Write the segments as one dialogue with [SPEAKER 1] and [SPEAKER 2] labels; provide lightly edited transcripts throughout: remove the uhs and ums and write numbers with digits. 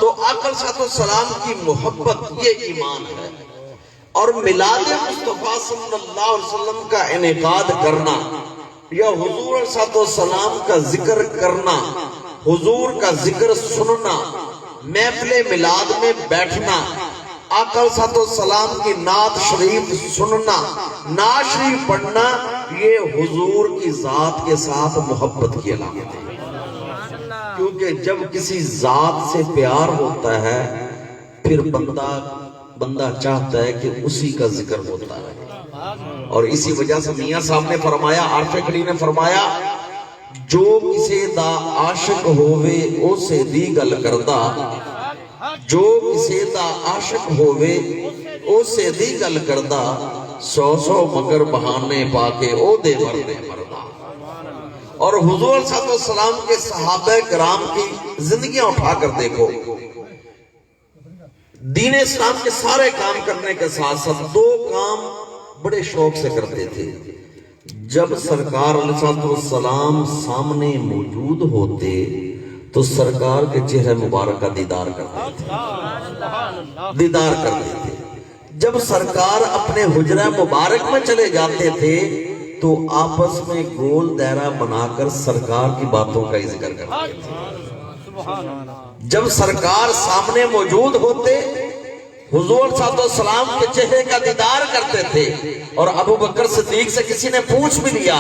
[SPEAKER 1] تو آقا صلی اللہ علیہ وسلم کی محبت یہ ایمان ہے، اور میلاد مصطفیٰ صلی اللہ علیہ وسلم کا انعقاد کرنا یا حضور صلی اللہ علیہ وسلم کا ذکر کرنا، حضور کا ذکر سننا، محفل میلاد میں بیٹھنا، آقا صلی اللہ علیہ وسلم کی نعت شریف سننا، نعت شریف پڑھنا، یہ حضور کی ذات کے ساتھ محبت کی علامت ہے۔ کیونکہ جب کسی ذات سے پیار ہوتا ہے پھر بندہ چاہتا ہے کہ اسی کا ذکر ہوتا ہے، اور اسی وجہ سے میاں صاحب نے فرمایا، عارف کلی نے فرمایا، جو کسے دا عاشق ہووے او سے دی گل کردہ، جو کسے دا عاشق ہووے او سے دی گل کردہ، سو مگر بہانے پاکے او دے مرنے مردہ۔ اور حضور صلی اللہ علیہ وسلم کے صحابہ کرام کی زندگیاں اٹھا کر دیکھو، دین اسلام کے سارے کام کرنے کے ساتھ ساتھ دو کام بڑے شوق سے کرتے تھے۔ جب سرکار علیہ السلام سامنے موجود ہوتے تو سرکار کے چہرے مبارک کا دیدار کرتے تھے۔ جب سرکار اپنے حجرہ مبارک میں چلے جاتے تھے تو آپس میں گول دائرہ بنا کر سرکار کی باتوں کا ہی ذکر کرتے تھے۔ جب سرکار سامنے موجود ہوتے حضور صلی اللہ علیہ وسلم کے چہرے کا دیدار کرتے تھے، اور ابو بکر صدیق سے کسی نے پوچھ بھی لیا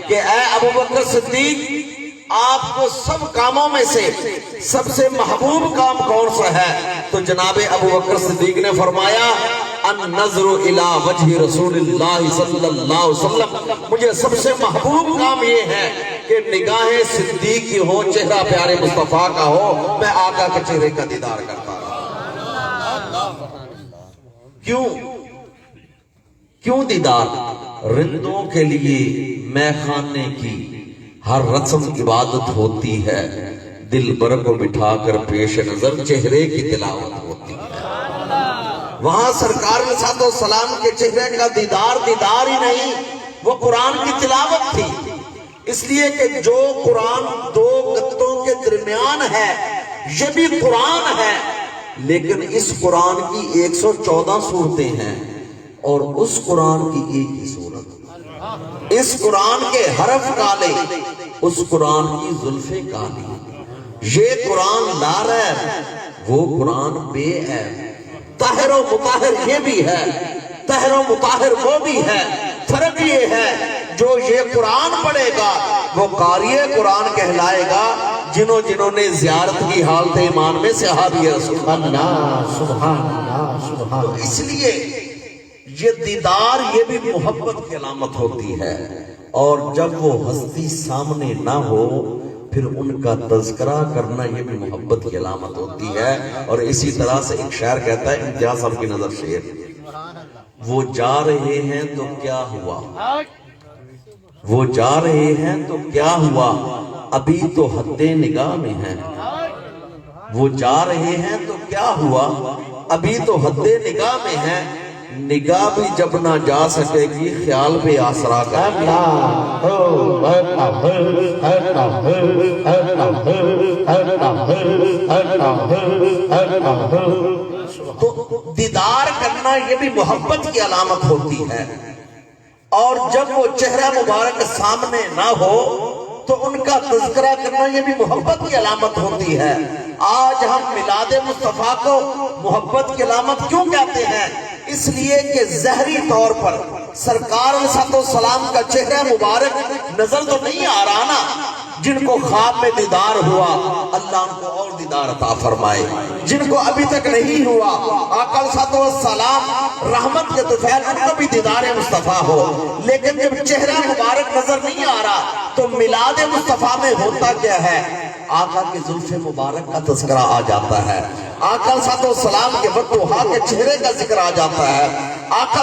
[SPEAKER 1] کہ اے ابو بکر صدیق، آپ کو سب کاموں میں سے سب سے محبوب کام کون سا ہے؟ تو جناب ابو بکر صدیق نے فرمایا، النظر الی وجہ رسول اللہ صلی اللہ علیہ وسلم، مجھے سب سے محبوب کام یہ ہے کہ نگاہیں صدیق کی ہو، چہرہ پیارے مصطفیٰ کا ہو، میں آقا کے چہرے کا دیدار کرتا ہوں۔ کیوں دیدار؟ رندوں کے لیے میخانے کی ہر رسم عبادت ہوتی ہے، دل بر کو بٹھا کر پیش نظر چہرے کی تلاوت ہوتی ہے۔ وہاں سرکار علیہ السلام کے چہرے کا دیدار ہی نہیں، وہ قرآن کی تلاوت تھی، اس لیے کہ جو قرآن دو گتوں کے درمیان ہے یہ بھی قرآن ہے، لیکن اس قرآن کی 114 صورتیں ہیں اور اس قرآن کی ایک ہی صورت۔ اس قرآن کے حرف کالے، اس قرآن کی زلفیں کالی، یہ قرآن لا ریب، وہ قرآن بے عیب، طاہر و مطہر یہ بھی ہے، طاہر و مطہر وہ بھی ہے۔ فرق یہ ہے جو یہ قرآن پڑھے گا وہ قاری قرآن کہلائے گا، جنہوں نے زیارت کی حالت ایمان میں صحابی رسول اللہ سبحان اللہ سبحان۔ تو اس لیے یہ دیدار یہ بھی محبت کی علامت ہوتی ہے، اور جب وہ ہستی سامنے نہ ہو پھر ان کا تذکرہ کرنا یہ بھی محبت کی علامت ہوتی ہے۔ اور اسی طرح سے ایک شاعر کہتا ہے، امتیاز صاحب کی نظر شعر، وہ جا رہے ہیں تو کیا ہوا، وہ جا رہے ہیں تو کیا ہوا، ابھی تو حد نگاہ میں ہیں، وہ جا رہے ہیں تو کیا ہوا، ابھی تو حد نگاہ میں ہیں، نگاہ بھی جب نہ جا سکے گی خیال پہ آسرا کا۔ تو دیدار کرنا یہ بھی محبت کی علامت ہوتی ہے، اور جب وہ چہرہ مبارک سامنے نہ ہو تو ان کا تذکرہ کرنا یہ بھی محبت کی علامت ہوتی ہے۔ آج ہم میلاد مصطفیٰ کو محبت کی علامت کیوں کہتے ہیں؟ اس لیے کہ ظاہری طور پر سرکار علیہ السلام کا چہرہ مبارک نظر تو نہیں آ رہا نا، جن کو خواب میں دیدار ہوا اللہ ان کو اور دیدار عطا فرمائے، جن کو ابھی تک نہیں ہوا آقا صلی اللہ علیہ وسلم رحمت کے طفیل ان کو بھی دیدار مصطفیٰ ہو۔ لیکن جب چہرہ مبارک نظر نہیں آ رہا تو میلاد مصطفیٰ میں ہوتا کیا ہے؟ آقا کے زلف مبارک کا تذکرہ آ جاتا ہے، آقا صلی اللہ علیہ وسلم کے وقت کے چہرے کا ذکر آ جاتا ہے، آقا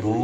[SPEAKER 1] 2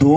[SPEAKER 1] 2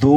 [SPEAKER 1] 2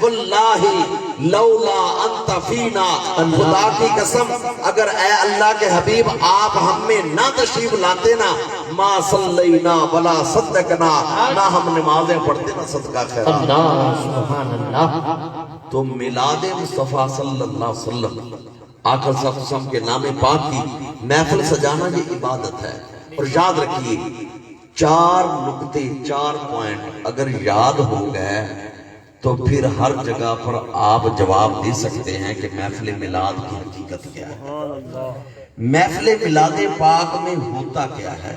[SPEAKER 1] واللہ لولا انت فینا، خدا کی قسم اگر اے اللہ کے حبیب آپ ہم میں نہ تشریف لاتے نا، ما صلینا ولا صدقنا، نہ ہم نمازیں پڑھتے نہ صدقہ خیرات۔
[SPEAKER 2] اللہ سبحان اللہ۔
[SPEAKER 1] تو میلاد مصطفیٰ صلی اللہ علیہ وسلم آقا صلی اللہ علیہ وسلم کے نام پاک کی محفل سجانا یہ عبادت ہے۔ اور یاد رکھیے 4 نکتے 4 پوائنٹ اگر یاد ہو گئے تو پھر ہر جگہ پر آپ جواب دے سکتے ہیں کہ محفل میلاد کی حقیقت کیا ہے، محفل میلاد پاک میں ہوتا کیا ہے۔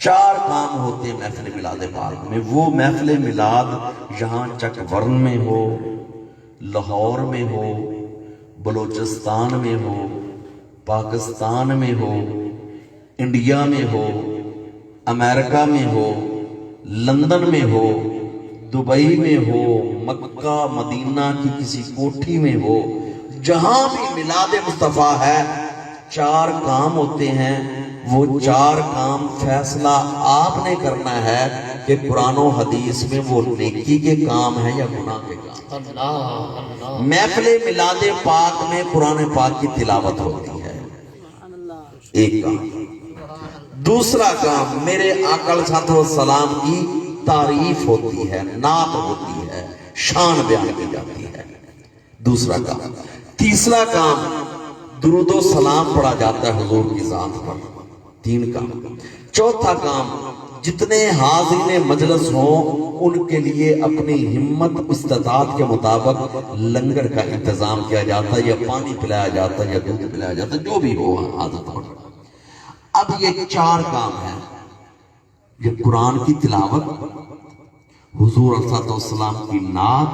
[SPEAKER 1] 4 کام ہوتے ہیں محفل میلاد پاک میں۔ وہ محفل میلاد یہاں چک ورن میں ہو، لاہور میں ہو، بلوچستان میں ہو، پاکستان میں ہو، انڈیا میں ہو، امریکہ میں ہو، لندن میں ہو، دبئی میں ہو، مکہ مدینہ کی کسی کوٹھی میں ہو، جہاں بھی میلاد مصطفیٰ ہے 4 کام ہوتے ہیں۔ وہ 4 کام فیصلہ آپ نے کرنا ہے کہ قرآن و حدیث میں وہ نیکی کے کام ہے یا گناہ کے کام۔ محفل میلاد پاک میں قرآن پاک کی تلاوت ہوتی ہے، ایک کام۔ دوسرا کام میرے آقا علیہ السلام کی تعریف ہوتی ہے، نعت ہوتی ہے، شان بیان کی جاتی ہے، دوسرا کام۔ تیسرا کام درود و سلام پڑھا جاتا ہے حضور کی ذات پر، 3 کام۔ چوتھا کام جتنے حاضرین مجلس ہوں ان کے لیے اپنی ہمت استطاعت کے مطابق لنگر کا انتظام کیا جاتا ہے، یا پانی پلایا جاتا ہے یا دودھ پلایا جاتا ہے، جو بھی ہو عادت ہو۔ اب یہ 4 کام ہیں، یہ قرآن کی تلاوت، حضور علیہ السلام کی نعت،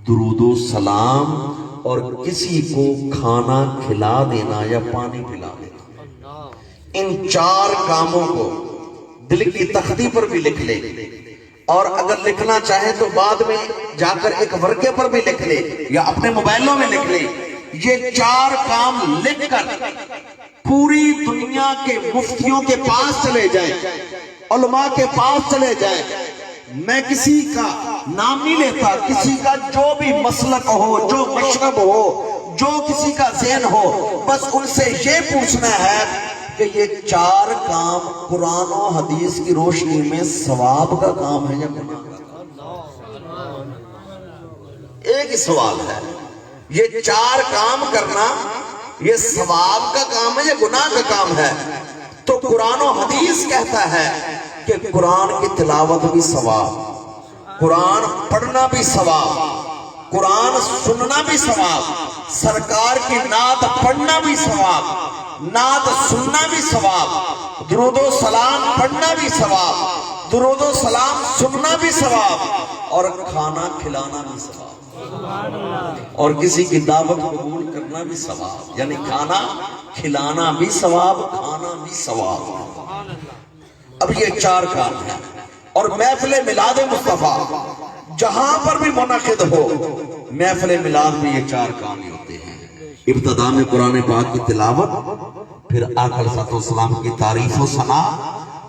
[SPEAKER 1] درود و سلام، اور کسی کو کھانا کھلا دینا یا پانی پلا دینا۔ ان 4 کاموں کو دل کی تختی پر بھی لکھ لے، اور اگر لکھنا چاہے تو بعد میں جا کر ایک ورقے پر بھی لکھ لے یا اپنے موبائلوں میں لکھ لے۔ یہ 4 کام لکھ کر پوری دنیا کے مفتیوں کے پاس چلے جائیں، علماء کے پاس چلے جائیں۔ میں کسی کا نام نہیں لیتا، کسی کا جو بھی مسلک ہو، جو مشرب ہو، جو کسی کا ذہن ہو، بس ان سے یہ پوچھنا ہے کہ یہ 4 کام قرآن و حدیث کی روشنی میں ثواب کا کام ہے یا گناہ کا کام؟ ایک ہی سوال ہے، یہ 4 کام کرنا یہ ثواب کا کام ہے یا گناہ کا کام ہے؟ تو قرآن و حدیث کہتا ہے کہ قرآن کی تلاوت بھی ثواب، قرآن پڑھنا بھی ثواب، قرآن سننا بھی ثواب، سرکار کی نعت پڑھنا بھی ثواب، نعت سننا بھی ثواب، درود و سلام پڑھنا بھی ثواب، درود و سلام سننا بھی ثواب، اور کھانا کھلانا بھی ثواب، اور کسی کی دعوت قبول کرنا بھی ثواب، یعنی کھانا کھلانا بھی ثواب، کھانا بھی ثواب۔ اب یہ 4 کام ہیں، اور محفل میلاد مصطفیٰ جہاں پر بھی منعقد ہو، محفل میلاد میں یہ 4 کام ہی ہوتے ہیں۔ ابتدا میں قرآن پاک کی تلاوت، پھر آقا علیہ السلام کی تعریف و ثنا،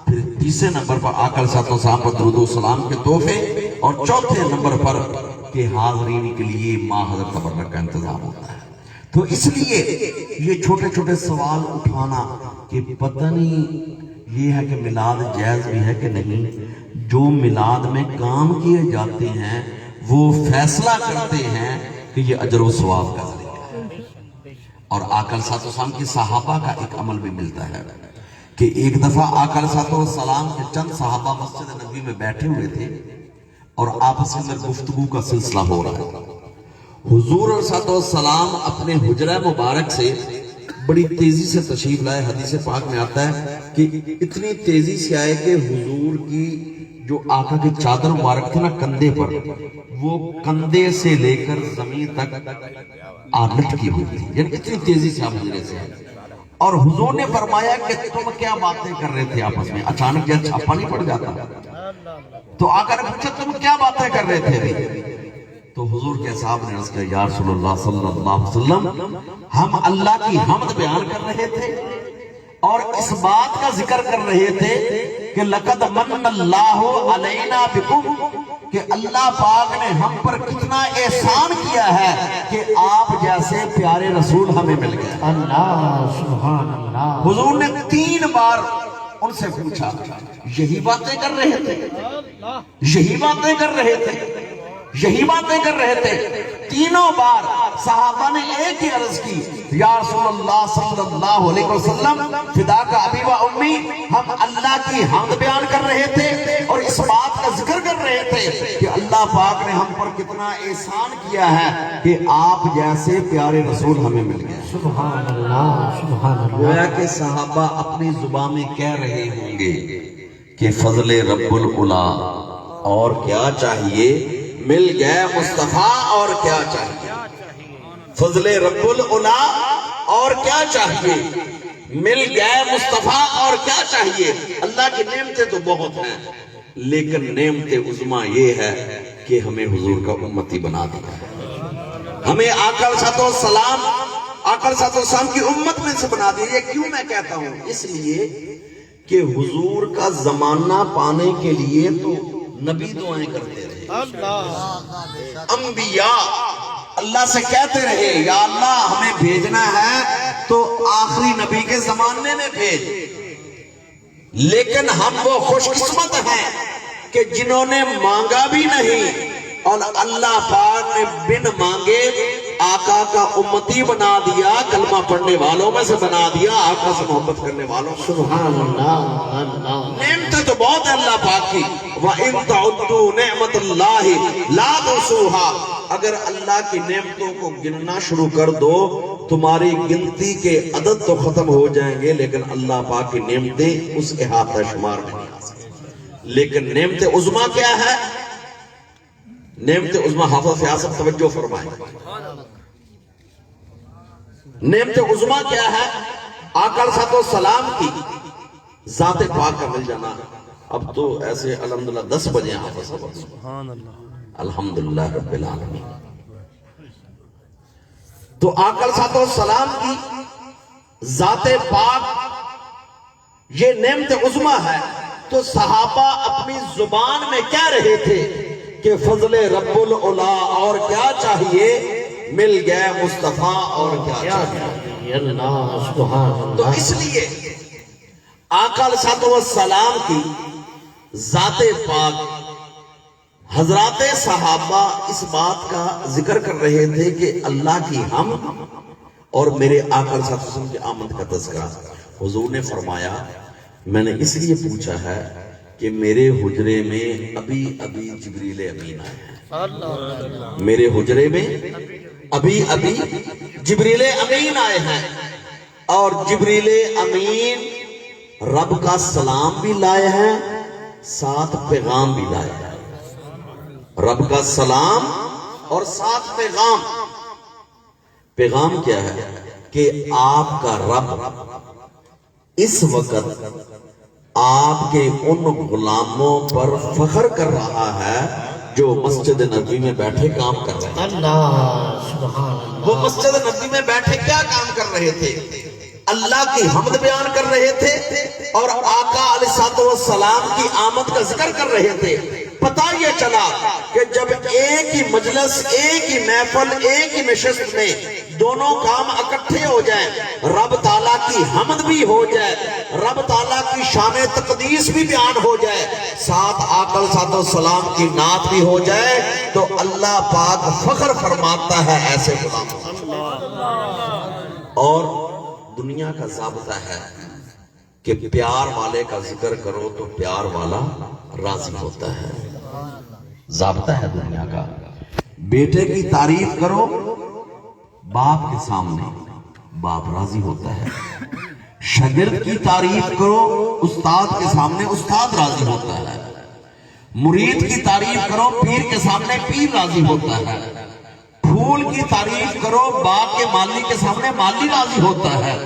[SPEAKER 1] پھر تیسرے نمبر پر آقا علیہ السلام پر درود و سلام کے تحفے، اور چوتھے نمبر پر کہ حاضرین کے لیے ماں حضرت تبرک کا انتظام ہوتا ہے۔ تو اس لیے یہ چھوٹے چھوٹے سوال اٹھانا کہ پتہ نہیں یہ ہے کہ میلاد جائز بھی ہے کہ نہیں، جو میلاد میں کام کیے جاتے ہیں وہ فیصلہ کرتے ہیں کہ یہ اجر و ثواب کا ذریعہ ہے۔ اور آقا علیہ السلام کی صحابہ کا ایک عمل بھی ملتا ہے کہ ایک دفعہ آقا علیہ السلام کے چند صحابہ مسجد نبوی میں بیٹھے ہوئے تھے اور آپس میں گفتگو کا سلسلہ ہو رہا ہے۔ حضور علیہ السلام اپنے حجرہ مبارک سے بڑی تیزی سے تشریف لائے۔ حدیث پاک میں آتا ہے کہ اتنی تیزی سے آئے کہ حضور کی جو آقا کی چادر مبارک تھی نا کندھے پر، وہ کندھے سے لے کر زمین تک لٹکی ہوئی تھی، یعنی اتنی تیزی سے آپ حجرے سے آئے۔ اور حضور نے فرمایا کہ تم کیا باتیں کر رہے تھے آپس میں؟ اچانک یہ چھاپا نہیں پڑ جاتا؟ تو آقا نے پوچھا تم کیا باتیں کر رہے تھے؟ تو حضور کے صاحب نے عرض کیا یا رسول اللہ صلی اللہ علیہ وسلم، ہم اللہ کی حمد بیان کر رہے تھے اور اس بات کا ذکر کر رہے تھے کہ لقد من اللہ علینا بکم، کہ اللہ پاک نے ہم پر کتنا احسان کیا ہے کہ آپ جیسے پیارے رسول ہمیں مل گئے.
[SPEAKER 2] اللہ سبحان اللہ.
[SPEAKER 1] حضور نے 3 بار ان سے پوچھا. یہی باتیں کر رہے تھے, یہی باتیں کر رہے تھے, یہی باتیں کر رہے تھے. تینوں بار صحابہ نے ایک ہی عرض کی, یا رسول اللہ صلی اللہ علیہ وسلم فداک ابی و امی, ہم اللہ کی حمد بیان کر رہے تھے اور اس بات کا ذکر کر رہے تھے کہ اللہ پاک نے ہم پر کتنا احسان کیا ہے کہ آپ جیسے پیارے رسول ہمیں مل گئے.
[SPEAKER 2] سبحان اللہ سبحان اللہ.
[SPEAKER 1] گویا کہ صحابہ اپنی زبان میں کہہ رہے ہوں گے کہ فضل رب العلا, اور کیا چاہیے, مل گئے مصطفیٰ, اور کیا چاہیے. فضل رب العلا, اور کیا چاہیے, مل گئے مصطفیٰ, اور کیا چاہیے. اللہ کی نعمتیں تو بہت ہیں, لیکن نعمت عظمیٰ یہ ہے کہ ہمیں حضور کا امتی بنا دیا ہے, ہمیں آقا صلی اللہ علیہ وسلم کی امت میں سے بنا دیا. یہ کیوں میں کہتا ہوں, اس لیے کہ حضور کا زمانہ پانے کے لیے تو نبی دعائیں کرتے رہے, انبیاء اللہ سے کہتے رہے یا اللہ ہمیں بھیجنا ہے تو آخری نبی کے زمانے میں بھیج. لیکن ہم وہ خوش قسمت ہیں کہ جنہوں نے مانگا بھی نہیں اور اللہ پاک نے بن مانگے آقا کا امتی بنا دیا, کلمہ پڑھنے والوں میں سے بنا دیا, آقا سے محبت کرنے والوں میں.
[SPEAKER 2] سبحان اللہ اللہ.
[SPEAKER 1] نعمتیں تو بہت ہے اللہ پاک کی. وَإِن تَعُدُّوا نِعْمَةَ اللَّهِ لَا تُحْصُوهَا, اگر اللہ کی نعمتوں کو گننا شروع کر دو تمہاری گنتی کے عدد تو ختم ہو جائیں گے, لیکن اللہ پاک کی نعمتیں اس احاطہ شمار نہیں آ سکتی. لیکن نعمت عظمیٰ کیا ہے, نعمت عظمیٰ, حافظ فیاض توجہ فرمائیں, نعمت عظمیٰ کیا ہے, آقا صلی اللہ علیہ وسلم کی ذات پاک کا مل جانا. اب تو ایسے الحمدللہ 10 بجے حافظ سبحان اللہ الحمدللہ رب العالمین. تو آقا صلی اللہ علیہ وسلم کی ذات پاک یہ نعمت عظمیٰ ہے. تو صحابہ اپنی زبان میں کہہ رہے تھے کہ فضل رب العلا, اور کیا چاہیے, مل گئے مصطفیٰ, اور کیا چاہیے.
[SPEAKER 2] اللہ سبحان اللہ.
[SPEAKER 1] تو اس لیے آقا صلی اللہ علیہ وسلم کی ذات پاک, حضرات صحابہ اس بات کا ذکر کر رہے تھے کہ اللہ کی حمد اور میرے آقا صلی اللہ علیہ وسلم کی آمد کا تذکرہ. حضور نے فرمایا میں نے اس لیے پوچھا ہے کہ میرے حجرے میں ابھی ابھی جبریل امین آئے ہیں, میرے حجرے میں ابھی ابھی جبریل امین آئے ہیں, اور جبریل امین رب کا سلام بھی لائے ہیں, ساتھ پیغام بھی لائے ہیں. رب کا سلام اور ساتھ پیغام. پیغام کیا ہے کہ آپ کا رب اس وقت آپ کے ان غلاموں پر فخر کر رہا ہے جو مسجد نبی میں بیٹھے کام کر رہے ہیں.
[SPEAKER 2] اللہ سبحان اللہ.
[SPEAKER 1] وہ مسجد نبی میں بیٹھے کیا کام کر رہے تھے, اللہ کی حمد بیان کر رہے تھے اور آقا علیہ السلام کی آمد کا ذکر کر رہے تھے. پتہ یہ چلا کہ جب ایک ہی مجلس, ایک ہی محفل, ایک ہی نشست میں دونوں کام اکٹھے ہو جائیں, رب تعالیٰ کی حمد بھی ہو جائے, رب تعالیٰ کی شان تقدیس بھی بیان ہو جائے, ساتھ آقا صلی اللہ علیہ وسلم کی نعت بھی ہو جائے, تو اللہ پاک فخر فرماتا ہے ایسے غلاموں. اور دنیا کا ضابطہ ہے کہ پیار والے کا ذکر کرو تو پیار والا راضی ہوتا ہے. ضابطہ ہے دنیا کا. بیٹے کی تعریف کرو باپ کے سامنے, باپ راضی ہوتا ہے. شاگرد کی تعریف کرو استاد کے سامنے, استاد راضی ہوتا ہے. مرید کی تعریف کرو پیر کے سامنے, پیر راضی ہوتا ہے. پھول کی تعریف کرو باغ کے مالی کے سامنے, مالی راضی ہوتا ہے.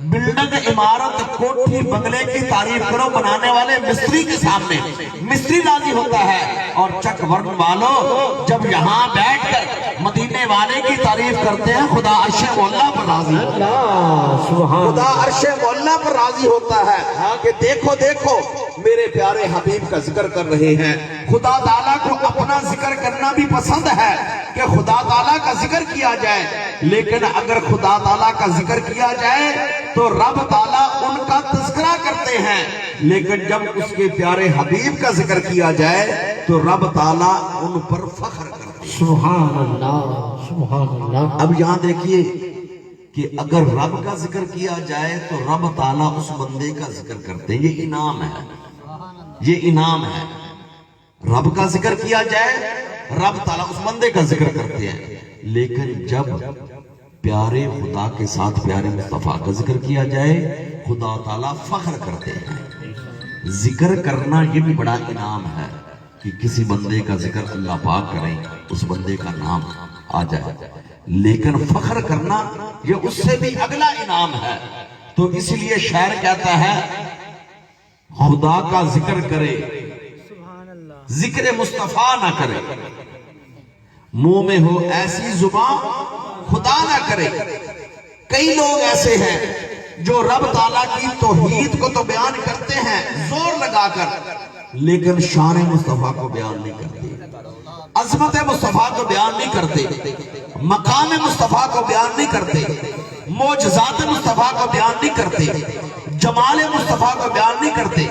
[SPEAKER 1] بلڈنگ, عمارت, کوٹھی, بنگلے کی تعریف کرو بنانے والے مستری کے سامنے, مستری راضی ہوتا ہے. اور چک ورن والوں جب یہاں بیٹھ کر مدینے والے کی تعریف کرتے ہیں خدا عرش مولا پر راضی ہوتا ہے.
[SPEAKER 2] اللہ سبحان.
[SPEAKER 1] خدا عرش مولا پر راضی ہوتا ہے کہ دیکھو دیکھو میرے پیارے حبیب کا ذکر کر رہے ہیں. خدا تعالیٰ کو اپنا ذکر کرنا بھی پسند ہے کہ خدا تعالیٰ کا ذکر کیا جائے, لیکن اگر خدا تعالیٰ کا ذکر کیا جائے تو رب تعالیٰ ان کا تذکرہ کرتے ہیں, لیکن جب اس کے پیارے حبیب کا ذکر کیا جائے تو رب تعالیٰ ان پر فخر کرتے ہیں.
[SPEAKER 2] سبحان اللہ سبحان اللہ.
[SPEAKER 1] اب یہاں دیکھیے کہ اگر رب کا ذکر کیا جائے تو رب تعالیٰ اس بندے کا ذکر کرتے ہیں. یہ انعام ہے, یہ انعام ہے. رب کا ذکر کیا جائے رب تعالیٰ اس بندے کا ذکر کرتے ہیں, لیکن جب پیارے خدا کے ساتھ پیارے مصطفیٰ کا ذکر کیا جائے خدا تعالیٰ فخر کرتے ہیں. ذکر کرنا یہ بھی بڑا انعام ہے کہ کسی بندے کا ذکر اللہ پاک کریں, اس بندے کا نام آ جائے, لیکن فخر کرنا یہ اس سے بھی اگلا انعام ہے. تو اس لیے شاعر کہتا ہے خدا کا ذکر کرے ذکر مصطفیٰ نہ کرے, منہ میں ہو ایسی زبان خدا نہ کرے. کئی لوگ ایسے ہیں جو رب تعالیٰ کی توحید کو تو بیان کرتے ہیں زور لگا کر, لیکن شان مصطفیٰ کو بیان نہیں کرتے, عظمت مصطفیٰ کو بیان نہیں کرتے, مقام مصطفیٰ کو بیان نہیں کرتے, معجزات مصطفیٰ کو بیان نہیں کرتے, جمال مصطفیٰ کو بیان نہیں کرتے,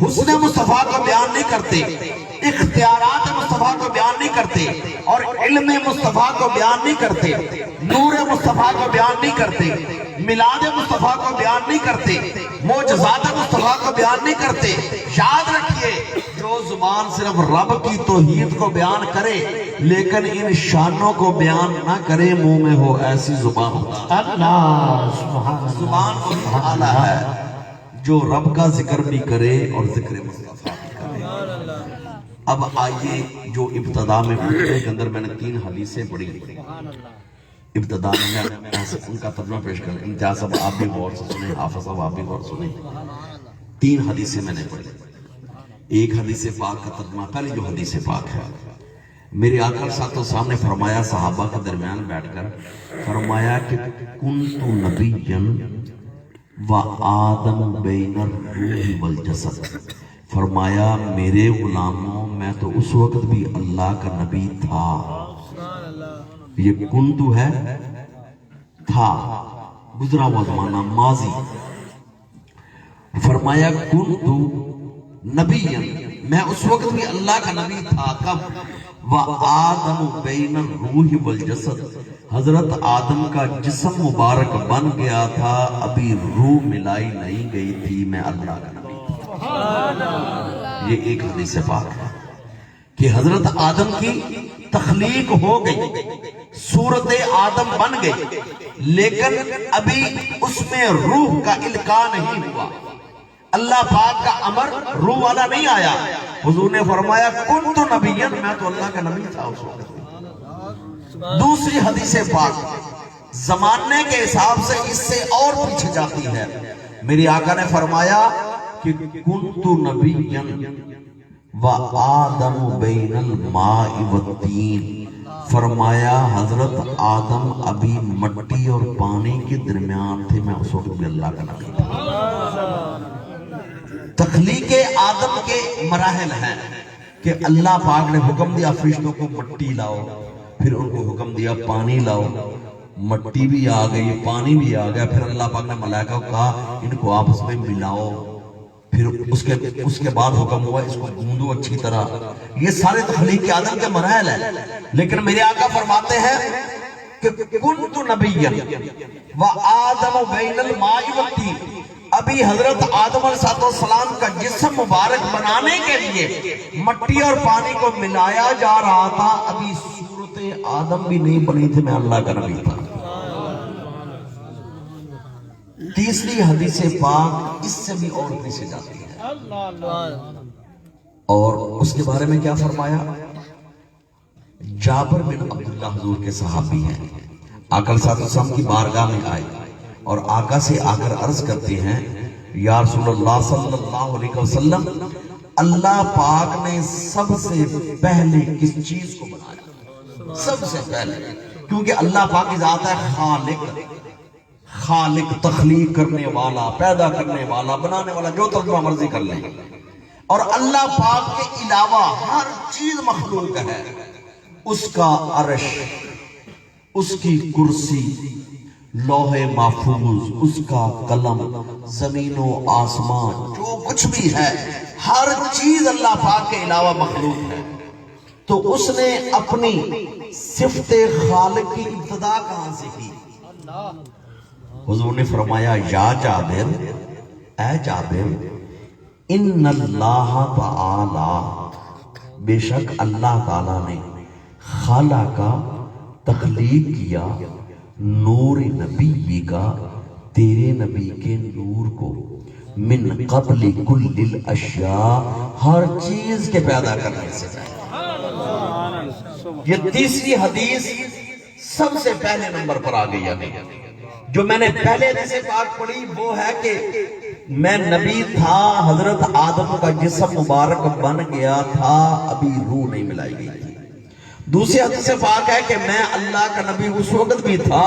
[SPEAKER 1] حسن مصطفیٰ کو بیان نہیں کرتے, اختیارات مصطفیٰ کو بیان نہیں کرتے, اور علم مصطفیٰ کو بیان نہیں کرتے, نور مصطفیٰ کو بیان نہیں کرتے, میلاد مصطفیٰ کو بیان نہیں کرتے, معجزات مصطفیٰ کو بیان نہیں کرتے. یاد رکھیے جو زبان صرف رب کی توحید کو بیان کرے لیکن ان شانوں کو بیان نہ کرے, منہ میں ہو ایسی زبان ہوتا.
[SPEAKER 2] اللہ سبحان اللہ.
[SPEAKER 1] زبان کو سنبھالا ہے جو رب کا ذکر بھی کرے اور ذکر مصطفیٰ بھی کرے. اب آئیے جو ابتدا میں خطبے کے اندر میں نے 3 حدیثیں پڑھی, ابتدا میں ان کا ترجمہ پیش کریں. امتیاز صاحب آپ بھی غور سے سنیں, حافظ صاحب آپ بھی غور سنیں. 3 حدیثیں میں نے پڑھی. ایک حدیث پاک کا ترجمہ, پہلی جو حدیث پاک ہے میرے آقا صلی اللہ علیہ وسلم نے فرمایا صحابہ کے درمیان بیٹھ کر فرمایا کہ کنت نبیا و آدم بین الروح والجسد. فرمایا میرے غلاموں میں تو اس وقت بھی اللہ کا نبی تھا. یہ کنتو ہے تھا, گزرا ہوا زمانہ ماضی. فرمایا کنتو نبی, میں اس وقت بھی اللہ کا نبی تھا. کب؟ وآدم بین الروح والجسد, حضرت آدم کا جسم مبارک بن گیا تھا, ابھی روح ملائی نہیں گئی تھی, میں اللہ کا نبی تھا. یہ ایک حدیث پاک ہے کہ حضرت آدم کی تخلیق ہو گئی, صورت آدم بن گئی, لیکن ابھی اس میں روح کا القاء نہیں ہوا. اللہ پاک کا امر روح والا نہیں آیا. حضور نے فرمایا کنت نبیًا, میں تو اللہ کا نبی تھا اس وقت. دوسری حدیث پاک زمانے کے حساب سے اس سے اور پیچھے جاتی ہے. میری آقا نے فرمایا کہ کنت نبیًا و آدم بین الماء والطین. فرمایا حضرت آدم ابھی مٹی اور پانی کے درمیان تھے, میں اس وقت بھی اللہ کا نبی تھا. تخلیق آدم کے مراحل ہیں کہ اللہ پاک نے حکم دیا فرشتوں کو مٹی لاؤ, پھر ان کو حکم دیا پانی لاؤ, مٹی بھی آ گئی پانی بھی آ گیا, پھر اللہ پاک نے ملائکہ کو کہا ان کو آپس میں ملاؤ, پھر اس کے بعد حکم ہوا اس کو گوندو اچھی طرح. یہ سارے تخلیق آدم کے مراحل ہیں. لیکن میرے آقا فرماتے ہیں کہ کنت نبیًا و آدم بین الماء والطین, ابھی حضرت آدم علیہ السلام کا جسم مبارک بنانے کے لیے مٹی اور پانی کو ملایا جا رہا تھا, ابھی صورت آدم بھی نہیں بنی تھی, میں اللہ کا نبی تھا. تیسری حدیث پاک اس سے بھی اور پیچھے جاتی ہے, اور اس کے بارے میں کیا فرمایا. جابر بن عبداللہ حضور کے صحابی ہیں, آقا صلی اللہ علیہ وسلم کی بارگاہ میں آئے اور آقا سے آ کر عرض کرتے ہیں یا رسول اللہ صلی اللہ علیہ وسلم, اللہ پاک نے سب سے پہلے کس چیز کو بنایا؟ سب سے پہلے, کیونکہ اللہ پاک کی ذات ہے خالق, خالق تخلیق کرنے والا، پیدا کرنے والا، بنانے والا، جو ترجمہ مرضی کر لیں. اور اللہ پاک کے علاوہ ہر چیز مخلوق ہے. اس کا عرش، اس کی کرسی، لوح محفوظ، اس کا قلم، زمین و آسمان، جو کچھ بھی ہے ہر چیز اللہ پاک کے علاوہ مخلوق ہے. تو اس نے اپنی صفت خالق کی ابتدا کہاں سے کی؟ حضور نے فرمایا یا جابر، اے جابر، ان اللہ تعالی، بے شک اللہ تعالی نے خالق کا تخلیق کیا، نور نبی کا، تیرے نبی کے نور کو، من قبل کل الاشیاء، ہر چیز کے پیدا کرنے سے پہلے. یہ تیسری حدیث سب سے پہلے نمبر پر آ گئی ہے. جو میں نے پہلے حدیث پاک پڑھی وہ ہے کہ میں نبی تھا، حضرت آدم کا جسم مبارک بن گیا تھا، ابھی روح نہیں ملائی گئی تھی. دوسری حدیث پاک ہے کہ میں اللہ کا نبی اس وقت بھی تھا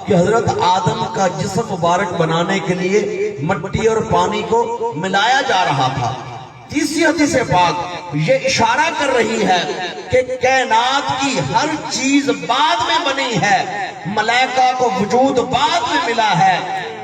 [SPEAKER 1] کہ حضرت آدم کا جسم مبارک بنانے کے لیے مٹی اور پانی کو ملایا جا رہا تھا. تیسری حدیث پاک یہ اشارہ کر رہی ہے کہ کائنات کی ہر چیز بعد میں بنی ہے، ملائکہ کو وجود بعد میں ملا ہے،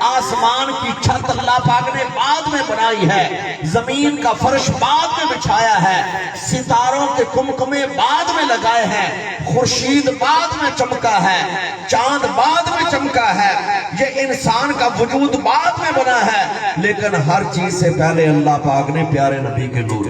[SPEAKER 1] آسمان کی چھت اللہ پاک نے بعد میں بنائی ہے، زمین کا فرش بعد میں بچھایا ہے، ستاروں کے کمکمے بعد میں لگائے ہیں، خورشید بعد میں چمکا ہے، چاند بعد میں چمکا ہے، یہ انسان کا وجود بعد میں بنا ہے. لیکن ہر چیز سے پہلے اللہ پاک نے پیارے نبی کے نور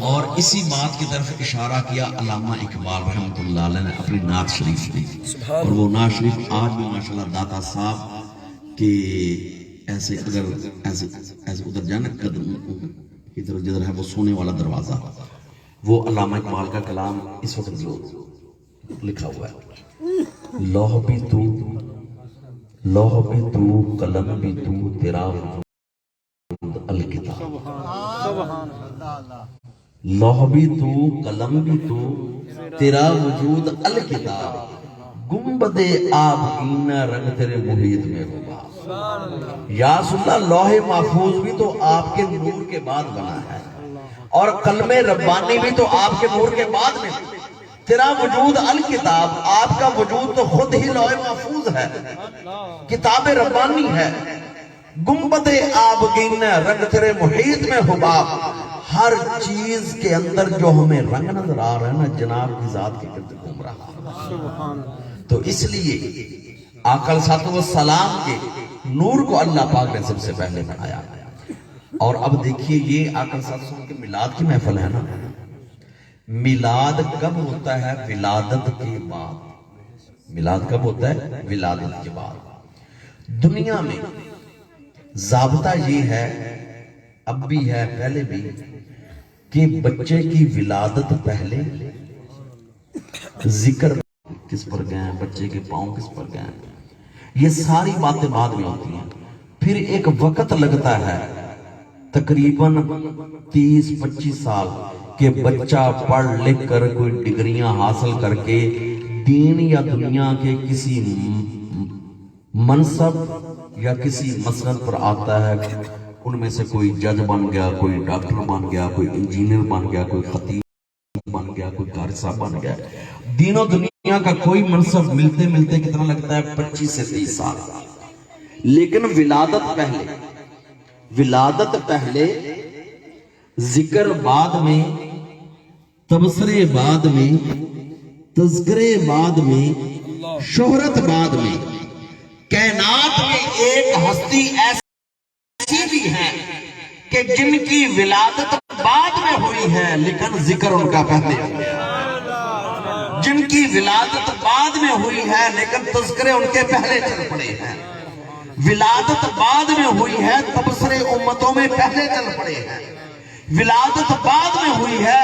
[SPEAKER 1] اور اسی بات کی طرف اشارہ کیا علامہ اقبال رحمۃ اللہ علیہ نے اپنی نعت شریف میں. اور وہ نعت شریف آج بھی ماشاءاللہ داتا صاحب کے ایسے اگر ایسے ادھر جانا ادھر جدھر ہے وہ سونے والا دروازہ، وہ علامہ اقبال کا کلام اس وقت جو لکھا ہوا ہے، لوح بھی تو، لوح بھی تو، قلم بھی تو، تیرا وجود الکتاب. لوح بھی تو، قلم بھی تو، تیرا وجود الکتاب، گنبد آبگینہ رنگ تیرے محیط میں ہوگا. یا رسول اللہ، لوح محفوظ بھی تو آپ کے نور کے بعد بنا ہے، اور قلم ربانی بھی تو آپ کے نور کے بعد میں. تیرا وجود الکتاب، آپ کا وجود تو خود ہی لوح محفوظ ہے، کتاب ربانی ہے. گنبد آبگین رنگ تیرے محیط میں حباب، ہر چیز کے اندر جو ہمیں رنگ نظر آ رہا ہے نا جناب کی ذات کے گرد گھوم رہا. تو اس لیے آقا علیہ الصلوۃ والسلام کے نور کو اللہ پاک نے سب سے پہلے بنایا. اور اب دیکھیے یہ آقا علیہ الصلوۃ والسلام کے میلاد کی محفل ہے نا. میلاد کب ہوتا ہے؟ ولادت کے بعد. میلاد کب ہوتا ہے؟ ولادت کے بعد. دنیا میں ضابطہ یہ ہے، اب بھی ہے پہلے بھی، کہ بچے کی ولادت پہلے، ذکر کس پر گئے ہیں، بچے کے پاؤں کس پر گئے ہیں، یہ ساری باتیں بعد میں ہوتی ہیں. پھر ایک وقت لگتا ہے تقریباً 30-25 سال کہ بچہ پڑھ لکھ کر کوئی ڈگریاں حاصل کر کے دین یا دنیا کے کسی منصب یا کسی مسند پر آتا ہے. ان میں سے کوئی جج بن گیا، کوئی ڈاکٹر بن گیا، کوئی انجینئر بن گیا، کوئی خطیب بن گیا، کوئی قاری صاحب بن گیا. دین و دنیا کا کوئی منصب ملتے ملتے کتنا لگتا ہے؟ 25 سے 30 سال. لیکن ولادت پہلے، ولادت پہلے، ذکر بعد میں، تبصرے بعد میں، تذکرے بعد میں، شہرت بعد میں. کائنات میں ایک ہستی ایسی بھی ہے کہ جن کی ولادت بعد میں ہوئی ہے لیکن ذکر ان کا پہلے ہو گیا. جن کی ولادت بعد میں ہوئی ہے لیکن تذکرے ان کے پہلے چل پڑے ہیں. ولادت بعد میں ہوئی ہے، تبصرے امتوں میں پہلے چل پڑے ہیں. ولادت بعد میں ہوئی ہے،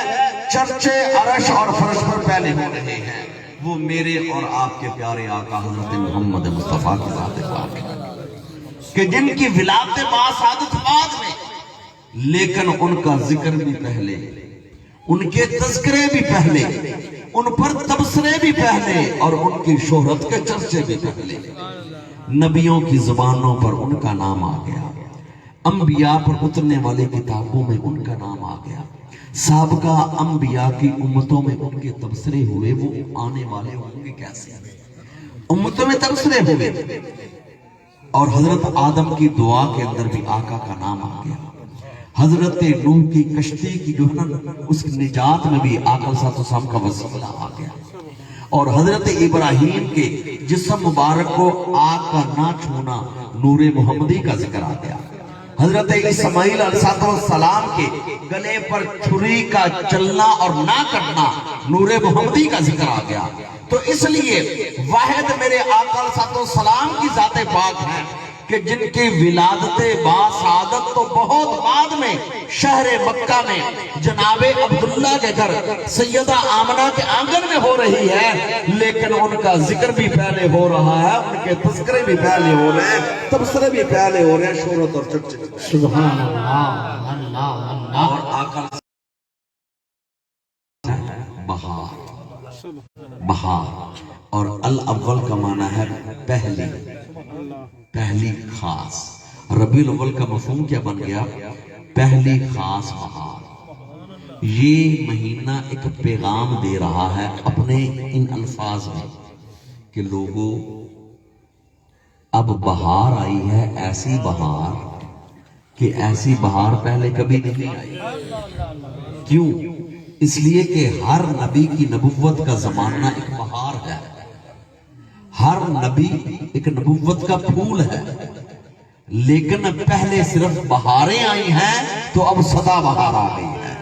[SPEAKER 1] چرچے عرش اور فرش پر پہلے ہو رہے ہیں. وہ میرے اور آپ کے پیارے آقا حضرت محمد مصطفیٰ کی ذات پاک ہے کہ جن کی ولادت باسعادت بعد میں، لیکن ان کا ذکر بھی پہلے، ان کے تذکرے بھی پہلے، ان پر تبصرے بھی پہلے، اور ان کی شہرت کے چرچے بھی پہلے۔ نبیوں کی زبانوں پر ان کا نام آ گیا، انبیاء پر اترنے والی کتابوں میں ان کا نام آ گیا، سابقہ انبیاء کی امتوں میں ان کے تبصرے ہوئے، وہ آنے والے ہوں گے کیسے؟ امتوں میں تبصرے ہوئے، اور حضرت آدم کی دعا کے اندر بھی آقا کا نام آ گیا، حضرت نوح کی کشتی کی جو ہے نا اس نجات میں بھی آقا صلی اللہ علیہ وسلم کا وسیلہ آ گیا، اور حضرت ابراہیم کے جسم مبارک کو آگ کا نہ چھونا نور محمدی کا ذکر آ گیا، حضرت اسماعیل علیہ السلام کے گلے پر چھری کا چلنا اور نہ کٹنا نور محمدی کا ذکر آ گیا۔ تو اس لیے واحد میرے آقا علیہ السلام کی ذات پاک ہے کہ جن کی ولادت باسعادت تو بہت بعد میں شہر مکہ میں جناب عبداللہ کے گھر سیدہ آمنہ کے آنگن میں ہو رہی ہے، لیکن ان کا ذکر بھی پہلے ہو رہا ہے، ان کے تذکرے بھی پہلے ہو رہے ہیں، تبصرے بھی پہلے ہو رہے ہیں، شہرت اور چرچے۔
[SPEAKER 2] سبحان اللہ، اللہ اللہ۔
[SPEAKER 1] اور آقا بہار، بہار، اور الاول کا معنی ہے پہلی، پہلی خاص۔ ربیع الاول کا مفہوم کیا بن گیا؟ پہلی خاص بہار۔ یہ مہینہ ایک پیغام دے رہا ہے اپنے ان الفاظ میں کہ لوگوں اب بہار آئی ہے، ایسی بہار کہ ایسی بہار پہلے کبھی نہیں آئی۔ کیوں؟ اس لیے کہ ہر نبی کی نبوت کا زمانہ ایک بہار ہے، ہر نبی ایک نبوت کا پھول ہے، لیکن پہلے صرف بہاریں آئی ہیں تو اب سدا بہار آ گئی ہے۔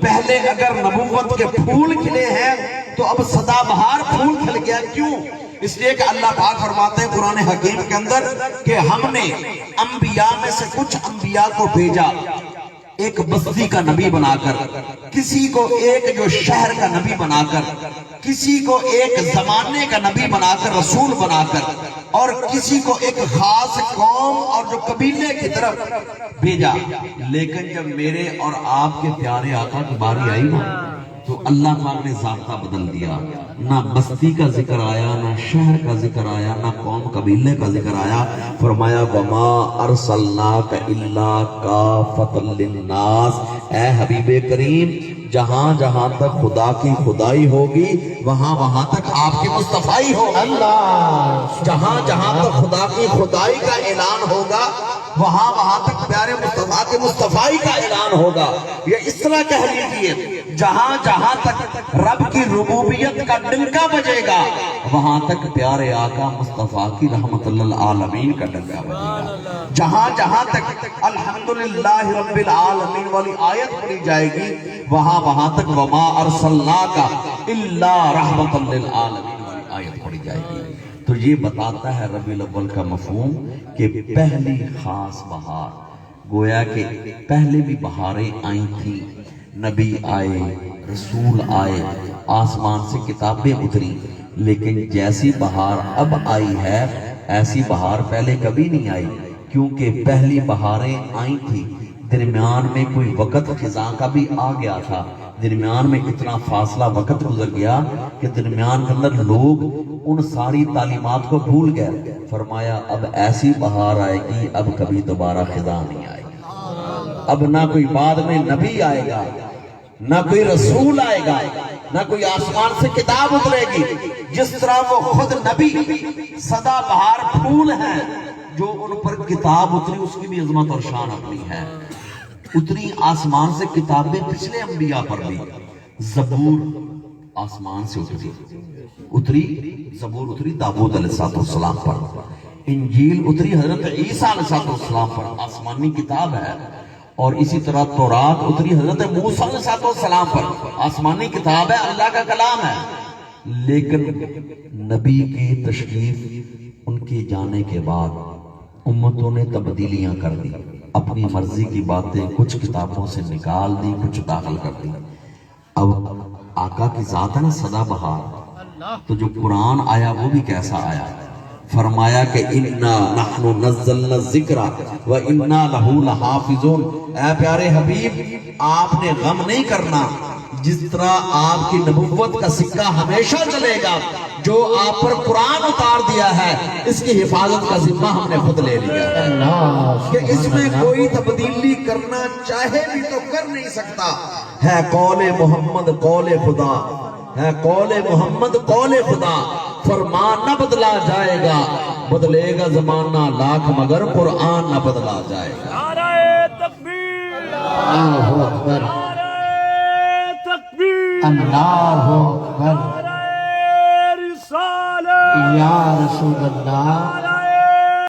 [SPEAKER 1] پہلے اگر نبوت کے پھول کھلے ہیں تو اب سدا بہار پھول کھل گیا۔ کیوں؟ اس لیے کہ اللہ پاک فرماتے ہیں قرآن حکیم کے اندر کہ ہم نے انبیاء میں سے کچھ انبیاء کو بھیجا ایک بستی کا نبی بنا کر، کسی کو ایک جو شہر کا نبی بنا کر، کسی کو ایک زمانے کا نبی بنا کر، رسول بنا کر، اور کسی کو ایک خاص قوم اور جو قبیلے کی طرف بھیجا۔ لیکن جب میرے اور آپ کے پیارے آقا کی باری آئی نا تو اللہ پاک نے ضابطہ بدل دیا، نہ بستی کا ذکر آیا، نہ شہر کا ذکر آیا، نہ قوم قبیلے کا ذکر آیا۔ فرمایا وما ارسلناک الا کافۃ للناس، اے حبیب کریم جہاں جہاں تک خدا کی خدائی ہوگی وہاں وہاں تک آپ کی مصطفیٰ ہوگی۔
[SPEAKER 2] اللہ،
[SPEAKER 1] جہاں جہاں تک خدا کی خدائی کا اعلان ہوگا وہاں وہاں تک پیارے مصطفیٰ کے مصطفیٰ کا اعلان ہوگا۔ یہ اس طرح کہہ لیجئے جہاں جہاں تک رب کی ربوبیت کا ڈنکا بجے گا وہاں تک پیارے آقا مصطفیٰ کی رحمت للعالمین کا ڈنکا بجے گا۔ جہاں جہاں تک الحمدللہ رب العالمین والی آیت پڑھی جائے گی وہاں وہاں تک وما ارسلناک الا رحمت للعالمین والی آیت پڑھی جائے گی۔ تو یہ بتاتا ہے ربیع الاول کا مفہوم کہ پہلی خاص بہار، گویا کہ پہلے بھی بہاریں آئی تھیں، نبی آئے، رسول آئے، آسمان سے کتابیں اتری، لیکن جیسی بہار اب آئی ہے ایسی بہار پہلے کبھی نہیں آئی، کیونکہ پہلی بہاریں آئی تھیں، درمیان میں کوئی وقت خزاں کا بھی آ گیا تھا، درمیان میں اتنا فاصلہ وقت گزر گیا کہ درمیان کے اندر لوگ ان ساری تعلیمات کو بھول گئے۔ فرمایا اب ایسی بہار آئے گی اب کبھی دوبارہ خزاں نہیں آئے گی، اب نہ کوئی بعد میں نبی آئے گا، نہ کوئی رسول آئے گا، نہ کوئی آسمان سے کتاب اترے گی۔ جس طرح وہ خود نبی سدا بہار پھول ہیں، جو ان پر کتاب اتری اس کی بھی عظمت اور شان اپنی ہے۔ اتری آسمان سے کتابیں پچھلے انبیاء پر بھی، زبور آسمان سے اتری زبور اتری داؤد علیہ السلام پر، انجیل اتری حضرت عیسیٰ علیہ السلام پر، آسمانی کتاب ہے، اور اسی طرح تورات اتری حضرت موسیٰ علیہ السلام پر، آسمانی کتاب ہے، اللہ کا کلام ہے۔ لیکن نبی کی تشریف ان کے جانے کے بعد امتوں نے تبدیلیاں کر دی، اپنی مرضی کی باتیں کچھ کتابوں سے نکال دی، کچھ داخل کر دی۔ اب آقا کی ذات ہے نا سدا بہار، تو جو قرآن آیا وہ بھی کیسا آیا؟ فرمایا کہ انا نحن نزلنا الذکر و انا لہو لحافظون. اے پیارے حبیب آپ نے غم نہیں کرنا، جس طرح آپ کی نبوت کا سکہ ہمیشہ چلے گا، جو آپ پر قرآن اتار دیا ہے اس کی حفاظت کا ذمہ ہم نے خود لے لیا ہے
[SPEAKER 2] اللہ
[SPEAKER 1] کہ اس میں کوئی تبدیلی کرنا چاہے بھی تو کر نہیں سکتا. ہے قول محمد قول خدا، ہے قول محمد قول خدا، فرمان نہ بدلا جائے گا، بدلے گا زمانہ لاکھ مگر قرآن نہ بدلا جائے گا.
[SPEAKER 3] نعرہ تکبیر،
[SPEAKER 2] اللہ اکبر
[SPEAKER 3] نعرہ تکبیر،
[SPEAKER 2] اللہ اکبر
[SPEAKER 3] نعرہ رسالت،
[SPEAKER 2] یا رسول اللہ